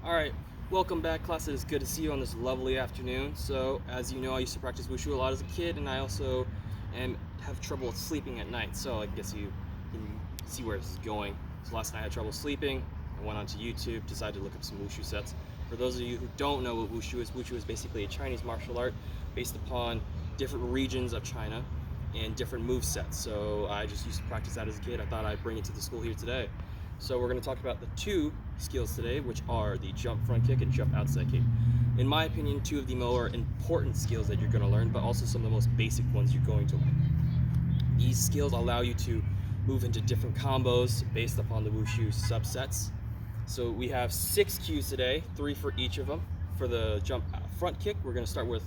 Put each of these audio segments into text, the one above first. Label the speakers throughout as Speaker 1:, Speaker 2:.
Speaker 1: Alright, welcome back class. It is good to see you on this lovely afternoon. So, as you know, I used to practice Wushu a lot as a kid, and I also have trouble sleeping at night. So I guess you can see where this is going. So last night I had trouble sleeping. I went onto YouTube, decided to look up some Wushu sets. For those of you who don't know what Wushu is basically a Chinese martial art based upon different regions of China and different move sets. So I just used to practice that as a kid. I thought I'd bring it to the school here today. So we're going to talk about the two skills today, which are the jump front kick and jump outside kick. In my opinion, two of the more important skills that you're going to learn, but also some of the most basic ones you're going to learn. These skills allow you to move into different combos based upon the Wushu subsets. So we have 6 cues today, 3 for each of them. For the jump front kick, we're going to start with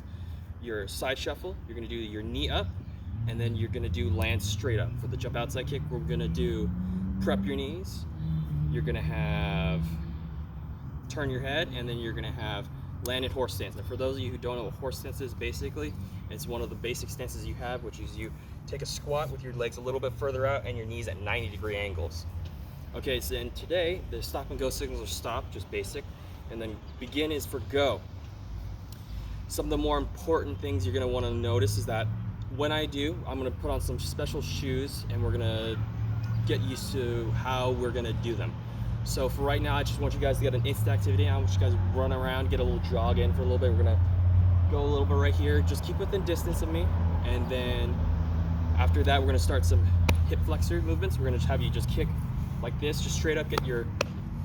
Speaker 1: your side shuffle. You're going to do your knee up, and then you're going to do land straight up. For the jump outside kick, we're going to do prep your knees. You're going to have turn your head, and then you're going to have landed horse stance. And for those of you who don't know what horse stance is, basically, it's one of the basic stances you have, which is you take a squat with your legs a little bit further out and your knees at 90-degree angles. Okay, so then today, the stop and go signals are stop, just basic, and then begin is for go. Some of the more important things you're going to want to notice is that when I do, I'm going to put on some special shoes, and we're going to get used to how we're going to do them. So for right now, I just want you guys to get an instant activity. I want you guys to run around, get a little jog in for a little bit. We're going to go a little bit right here. Just keep within distance of me, and then after that, we're going to start some hip flexor movements. We're going to have you just kick like this, just straight up, get your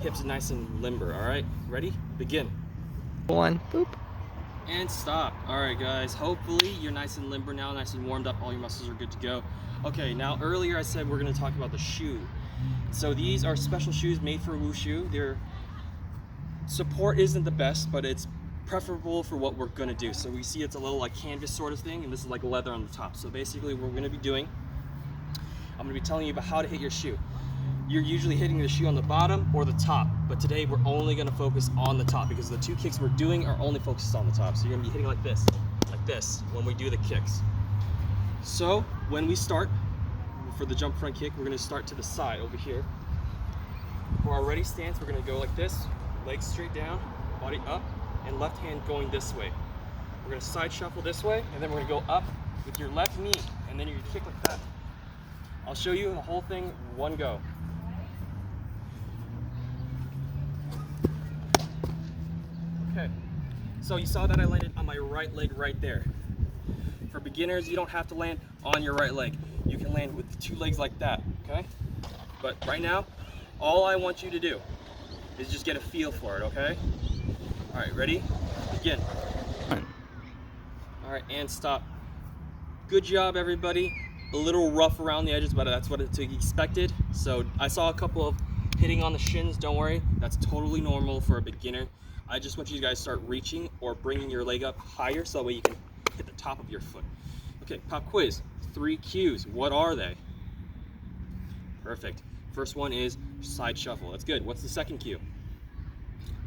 Speaker 1: hips nice and limber. All right, ready? Begin.
Speaker 2: 1, boop.
Speaker 1: And stop. All right, guys, hopefully you're nice and limber now, nice and warmed up. All your muscles are good to go. Okay, now earlier I said we're going to talk about the shoe. So these are special shoes made for Wushu. Their support isn't the best, but it's preferable for what we're going to do. So we see it's a little like canvas sort of thing, and this is like leather on the top. So basically what we're going to be doing, I'm going to be telling you about how to hit your shoe. You're usually hitting the shoe on the bottom or the top, but today we're only going to focus on the top because the 2 kicks we're doing are only focused on the top. So you're going to be hitting like this when we do the kicks. So when we start for the jump front kick, we're going to start to the side over here. For our ready stance, we're going to go like this, legs straight down, body up, and left hand going this way. We're going to side shuffle this way, and then we're going to go up with your left knee, and then you kick like that. I'll show you the whole thing one go. Okay, so you saw that I landed on my right leg right there. For beginners, you don't have to land on your right leg. You can land with 2 legs like that, okay? But right now, all I want you to do is just get a feel for it, okay? All right, ready? Begin. All right, and stop. Good job, everybody. A little rough around the edges, but that's what it's expected. So I saw a couple of hitting on the shins. Don't worry, that's totally normal for a beginner. I just want you guys to start reaching or bringing your leg up higher so that way you can hit the top of your foot. Okay, pop quiz. 3 cues. What are they? Perfect. First one is side shuffle. That's good. What's the second cue?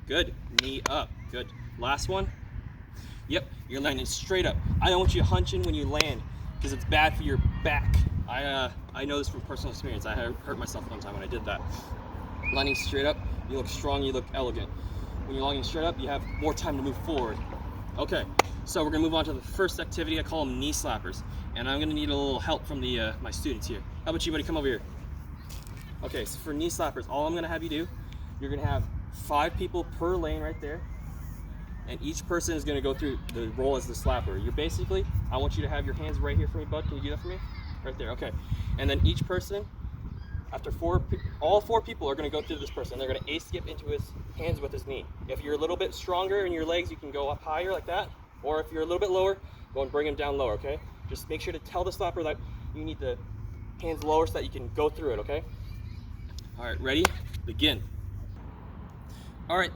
Speaker 1: Good. Knee up. Good. Last one? Yep, you're landing straight up. I don't want you hunching when you land because it's bad for your back. I know this from personal experience. I hurt myself one time when I did that. Landing straight up, you look strong, you look elegant. When you're landing straight up, you have more time to move forward. Okay, so we're gonna move on to the first activity. I call them knee slappers, and I'm gonna need a little help from the my students here. How about you, buddy? Come over here. Okay, so for knee slappers, all I'm gonna have you do, you're gonna have 5 people per lane right there, and each person is gonna go through the role as the slapper. You're basically, I want you to have your hands right here for me, bud. Can you do that for me? Right there, okay. And then each person, after all 4 people are gonna go through this person. They're gonna skip into his hands with his knee. If you're a little bit stronger in your legs, you can go up higher like that. Or if you're a little bit lower, go and bring him down lower, okay? Just make sure to tell the slapper that you need the hands lower so that you can go through it, okay? All right, ready? Begin. All right,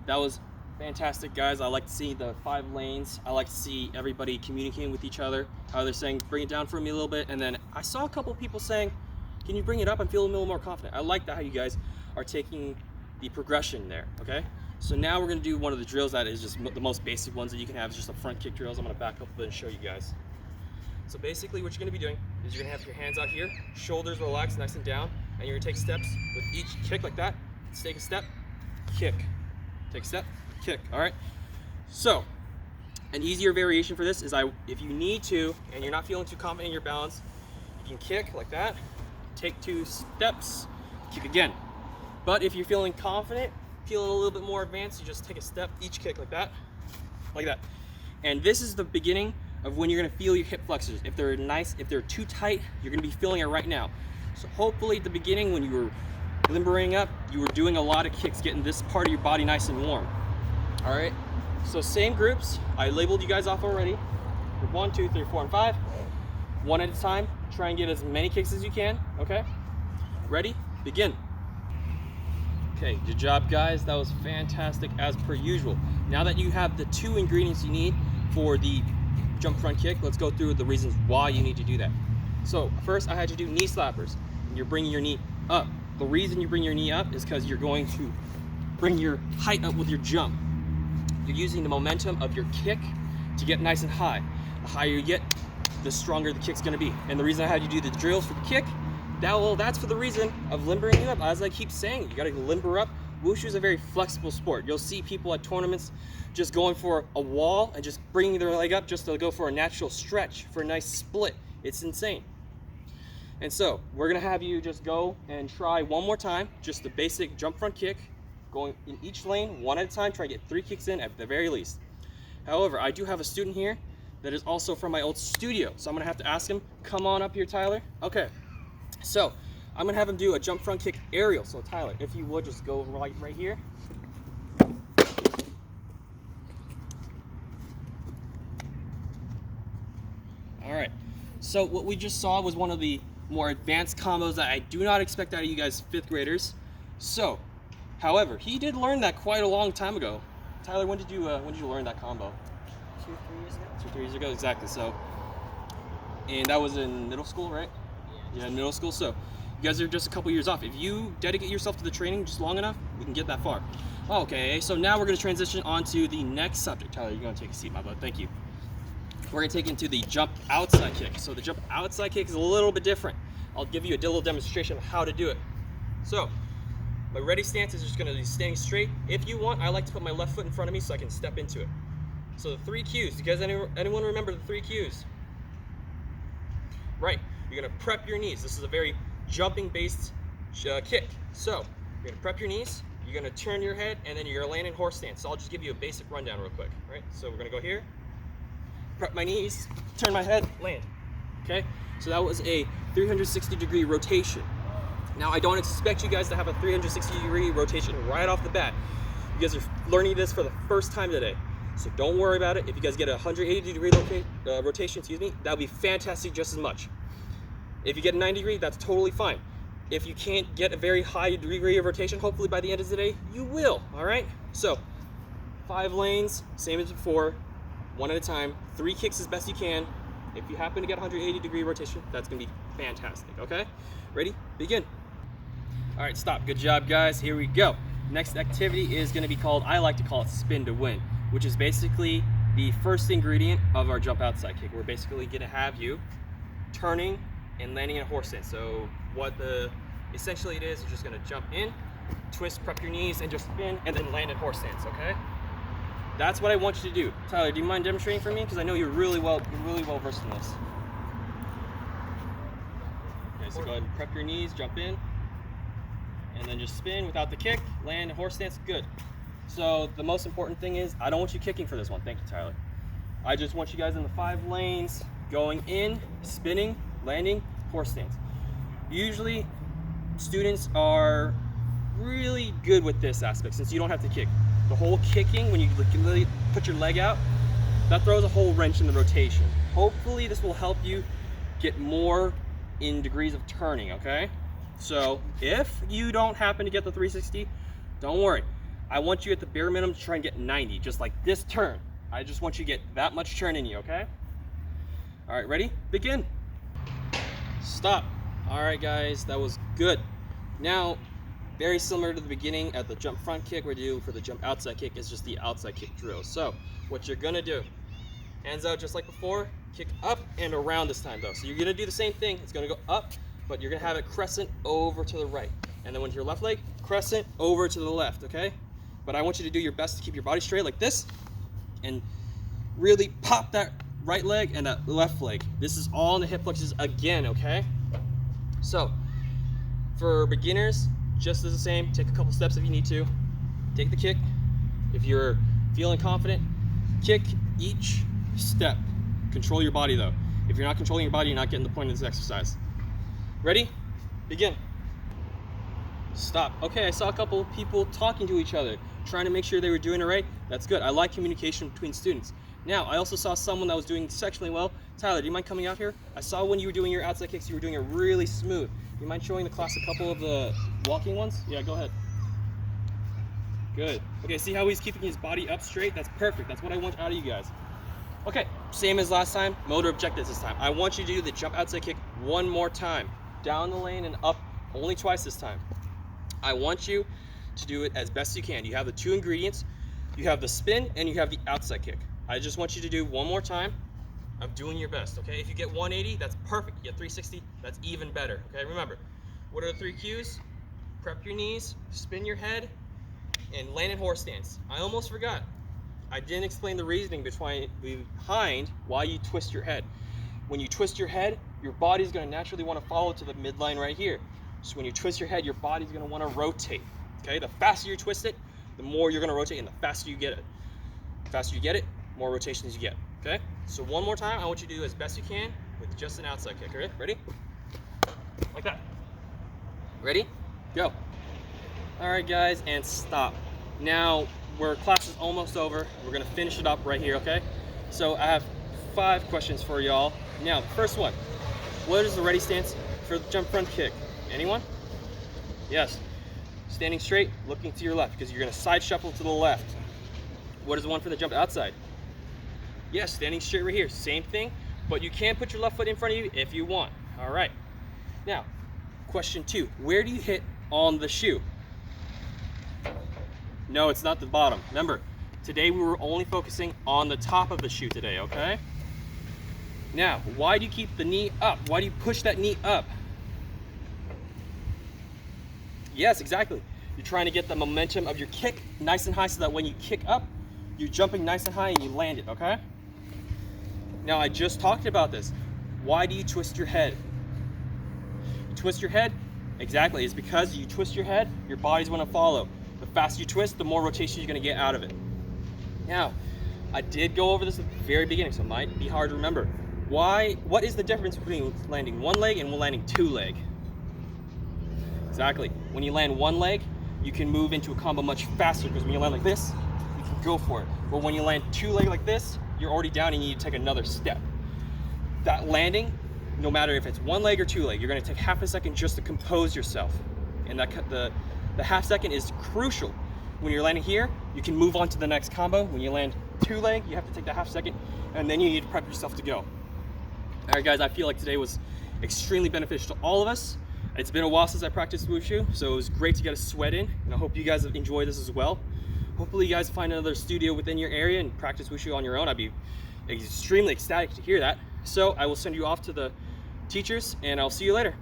Speaker 1: that was fantastic, guys. I like to see the 5 lanes. I like to see everybody communicating with each other, how they're saying, bring it down for me a little bit. And then I saw a couple people saying, can you bring it up? I'm feeling a little more confident. I like that how you guys are taking the progression there, okay? So now we're gonna do one of the drills that is just the most basic ones that you can have. Is just the front kick drills. I'm gonna back up a bit and show you guys. So basically what you're gonna be doing is you're gonna have your hands out here, shoulders relaxed, nice and down, and you're gonna take steps with each kick like that. Take a step, kick, take a step, kick, all right? So, an easier variation for this is if you need to, and you're not feeling too confident in your balance, you can kick like that, take 2 steps, kick again. But if you're feeling confident, feeling a little bit more advanced, you just take a step, each kick like that. And this is the beginning of when you're gonna feel your hip flexors. If they're nice, if they're too tight, you're gonna be feeling it right now. So hopefully at the beginning when you were limbering up, you were doing a lot of kicks, getting this part of your body nice and warm. All right, so same groups. I labeled you guys off already. Group 1, 2, 3, 4, and 5. One at a time, try and get as many kicks as you can, okay? Ready, begin. Okay, good job guys, that was fantastic as per usual. Now that you have the 2 ingredients you need for the jump front kick, let's go through the reasons why you need to do that. So first I had you do knee slappers. You're bringing your knee up. The reason you bring your knee up is because you're going to bring your height up with your jump. You're using the momentum of your kick to get nice and high. The higher you get, the stronger the kick's gonna be. And the reason I had you do the drills for the kick, that's for the reason of limbering you up. As I keep saying, you gotta limber up. Wushu is a very flexible sport. You'll see people at tournaments just going for a wall and just bringing their leg up just to go for a natural stretch, for a nice split. It's insane. And so we're gonna have you just go and try one more time, just the basic jump front kick, going in each lane, one at a time, try to get 3 kicks in at the very least. However, I do have a student here that is also from my old studio, so I'm gonna have to ask him, come on up here, Tyler. Okay, so I'm gonna have him do a jump front kick aerial. So Tyler, if you would just go right here. All right, so what we just saw was one of the more advanced combos that I do not expect out of you guys 5th graders. So, however, he did learn that quite a long time ago. Tyler, when did you learn that combo?
Speaker 2: 2-3 years ago.
Speaker 1: 2-3 years ago, exactly. So, and that was in middle school, right? Yeah, in middle school. So, you guys are just a couple years off. If you dedicate yourself to the training just long enough, we can get that far. Okay, so now we're going to transition on to the next subject. Tyler, you're going to take a seat, my bud. Thank you. We're going to take into the jump outside kick. So the jump outside kick is a little bit different. I'll give you a little demonstration of how to do it. So my ready stance is just going to be standing straight. If you want, I like to put my left foot in front of me so I can step into it. So the 3 cues. You guys, anyone remember the 3 cues? Right. You're going to prep your knees. This is a very jumping based kick. So you're going to prep your knees. You're going to turn your head, and then you're going to land in horse stance. So I'll just give you a basic rundown real quick. All right. So we're going to go here. Prep my knees, turn my head, land. Okay, so that was a 360-degree rotation. Now I don't expect you guys to have a 360-degree rotation right off the bat. You guys are learning this for the first time today, so don't worry about it. If you guys get a 180-degree rotation, that'll be fantastic just as much. If you get a 90-degree, that's totally fine. If you can't get a very high degree of rotation, hopefully by the end of the day, you will. All right. So 5 lanes, same as before. One at a time, 3 kicks as best you can. If you happen to get 180-degree rotation, that's gonna be fantastic, okay? Ready? Begin. All right, stop. Good job, guys. Here we go. Next activity is gonna be called, I like to call it spin to win, which is basically the first ingredient of our jump outside kick. We're basically gonna have you turning and landing in a horse stance. So essentially it is, you're just gonna jump in, twist, prep your knees, and just spin, and then land in horse stance, okay? That's what I want you to do. Tyler, do you mind demonstrating for me? Because I know you're really well versed in this. Okay, so go ahead and prep your knees, jump in, and then just spin without the kick, land in horse stance. Good. So the most important thing is, I don't want you kicking for this one. Thank you, Tyler. I just want you guys in the 5 lanes, going in, spinning, landing, horse stance. Usually, students are really good with this aspect since you don't have to kick. The whole kicking, when you literally put your leg out, that throws a whole wrench in the rotation. Hopefully this will help you get more in degrees of turning, okay? So if you don't happen to get the 360, don't worry. I want you at the bare minimum to try and get 90, just like this turn. I just want you to get that much turn in you, okay? All right, ready? Begin. Stop. All right, guys, that was good. Now, very similar to the beginning at the jump front kick, we're doing for the jump outside kick is just the outside kick drill. So what you're gonna do, hands out just like before, kick up and around this time though. So you're gonna do the same thing, it's gonna go up, but you're gonna have it crescent over to the right. And then with your left leg, crescent over to the left, okay? but I want you to do your best to keep your body straight like this and really pop that right leg and that left leg. This is all in the hip flexors again, okay? So for beginners, just as the same, take a couple steps if you need to. Take the kick. If you're feeling confident, kick each step. Control your body though. If you're not controlling your body, you're not getting the point of this exercise. Ready? Begin. Stop. Okay, I saw a couple of people talking to each other, trying to make sure they were doing it right. That's good. I like communication between students. Now, I also saw someone that was doing exceptionally well. Tyler, do you mind coming out here? I saw when you were doing your outside kicks, you were doing it really smooth. Do you mind showing the class a couple of the walking ones? Yeah, go ahead. Good. Okay, see how he's keeping his body up straight? That's perfect. That's what I want out of you guys. Okay, same as last time, motor objectives this time. I want you to do the jump outside kick one more time. Down the lane and up, only twice this time. I want you to do it as best you can. You have the two ingredients. You have the spin and you have the outside kick. I just want you to do one more time. I'm doing your best, okay? If you get 180, that's perfect. You get 360, that's even better, okay? Remember, what are the 3 cues? Prep your knees, spin your head, and land in horse stance. I almost forgot. I didn't explain the reasoning behind why you twist your head. When you twist your head, your body's gonna naturally wanna follow to the midline right here. So when you twist your head, your body's gonna wanna rotate, okay? The faster you twist it, the more you're gonna rotate and the faster you get it. The faster you get it, more rotations you get, okay? So one more time, I want you to do as best you can with just an outside kick, okay? Ready? Like that. Ready? Go. All right, guys, and stop. Now, class is almost over. We're gonna finish it up right here, okay? So I have 5 questions for y'all. Now, the first one, what is the ready stance for the jump front kick? Anyone? Yes. Standing straight, looking to your left, because you're gonna side shuffle to the left. What is the one for the jump outside? Yes, standing straight right here, same thing, but you can put your left foot in front of you if you want. All right. Now, question 2, where do you hit on the shoe? No, it's not the bottom. Remember, today we were only focusing on the top of the shoe today, okay? Now, why do you keep the knee up? Why do you push that knee up? Yes, exactly. You're trying to get the momentum of your kick nice and high so that when you kick up, you're jumping nice and high and you land it, okay? Now, I just talked about this. Why do you twist your head? You twist your head? Exactly, it's because you twist your head, your body's gonna follow. The faster you twist, the more rotation you're gonna get out of it. Now, I did go over this at the very beginning, so it might be hard to remember. What is the difference between landing one leg and landing 2 leg? Exactly. When you land 1 leg, you can move into a combo much faster because when you land like this, you can go for it. But when you land 2 leg like this, you're already down and you need to take another step. That landing, no matter if it's 1 leg or 2 leg, you're gonna take half a second just to compose yourself. And the half second is crucial. When you're landing here, you can move on to the next combo. When you land 2 leg, you have to take the half second, and then you need to prep yourself to go. All right, guys, I feel like today was extremely beneficial to all of us. It's been a while since I practiced Wushu, so it was great to get a sweat in, and I hope you guys have enjoyed this as well. Hopefully you guys find another studio within your area and practice Wushu on your own. I'd be extremely ecstatic to hear that. So I will send you off to the teachers, and I'll see you later.